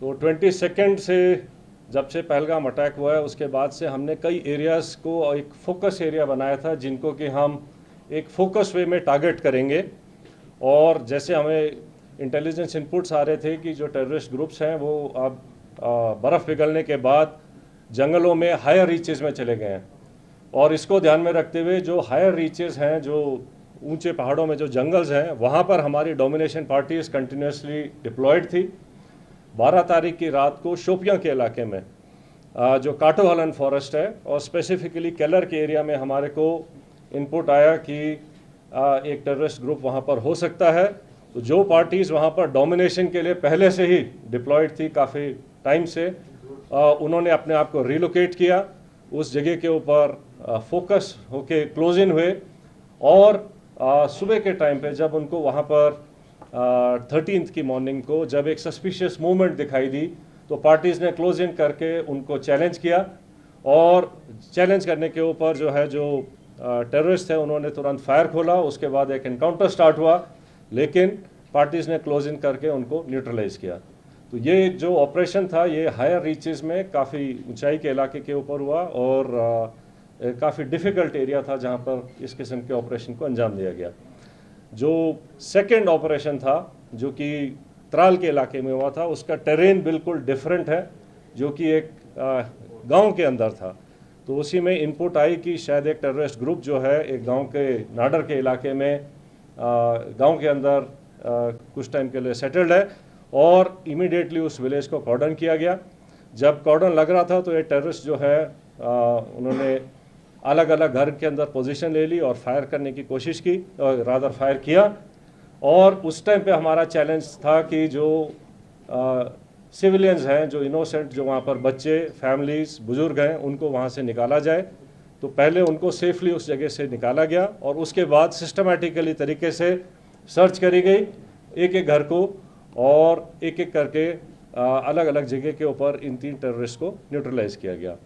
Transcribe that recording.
तो 22 से जब से पहलगाम अटैक हुआ है उसके बाद से हमने कई एरियाज़ को एक फोकस एरिया बनाया था जिनको कि हम एक फोकस वे में टारगेट करेंगे। और जैसे हमें इंटेलिजेंस इनपुट्स आ रहे थे कि जो टेररिस्ट ग्रुप्स हैं वो अब बर्फ़ पिघलने के बाद जंगलों में हायर रीचेज़ में चले गए हैं, और इसको ध्यान में रखते हुए जो हायर रीचेज़ हैं, जो ऊंचे पहाड़ों में जो जंगल्स हैं, वहाँ पर हमारी डोमिनेशन पार्टीज़ कंटिन्यूसली डिप्लॉयड थी। 12 तारीख की रात को शोपियां के इलाके में जो काटोहलन फॉरेस्ट है और स्पेसिफिकली केलर के एरिया में हमारे को इनपुट आया कि एक टेररिस्ट ग्रुप वहाँ पर हो सकता है। तो जो पार्टीज़ वहाँ पर डोमिनेशन के लिए पहले से ही डिप्लॉयड थी काफ़ी टाइम से, उन्होंने अपने आप को रिलोकेट किया, उस जगह के ऊपर फोकस होके क्लोज इन हुए। और सुबह के टाइम पे जब उनको वहाँ पर 13th की मॉर्निंग को जब एक सस्पिशियस मूवमेंट दिखाई दी तो पार्टीज़ ने क्लोज इन करके उनको चैलेंज किया, और चैलेंज करने के ऊपर जो है जो टेररिस्ट थे उन्होंने तुरंत फायर खोला। उसके बाद एक एनकाउंटर स्टार्ट हुआ, लेकिन पार्टीज़ ने क्लोज इन करके उनको न्यूट्रलाइज किया। तो ये जो ऑपरेशन था ये हायर रीचेस में काफ़ी ऊंचाई के इलाके के ऊपर हुआ और काफ़ी डिफ़िकल्ट एरिया था जहाँ पर इस किस्म के ऑपरेशन को अंजाम दिया गया। जो सेकंड ऑपरेशन था जो कि त्राल के इलाके में हुआ था, उसका टेरेन बिल्कुल डिफरेंट है, जो कि एक गांव के अंदर था। तो उसी में इनपुट आई कि शायद एक टेररिस्ट ग्रुप जो है एक गांव के नाडर के इलाके में गांव के अंदर कुछ टाइम के लिए सेटल्ड है, और इमीडिएटली उस विलेज को कॉर्डन किया गया। जब कॉर्डन लग रहा था तो ये टेररिस्ट जो है उन्होंने अलग अलग घर के अंदर पोजीशन ले ली और फायर करने की कोशिश की, रादर फायर किया। और उस टाइम पे हमारा चैलेंज था कि जो सिविलियंस हैं, जो इनोसेंट, जो वहाँ पर बच्चे, फैमिलीज़, बुजुर्ग हैं, उनको वहाँ से निकाला जाए। तो पहले उनको सेफली उस जगह से निकाला गया और उसके बाद सिस्टमेटिकली तरीके से सर्च करी गई एक एक घर को, और एक एक करके अलग अलग जगह के ऊपर इन 3 टेररिस्ट को न्यूट्रलाइज किया गया।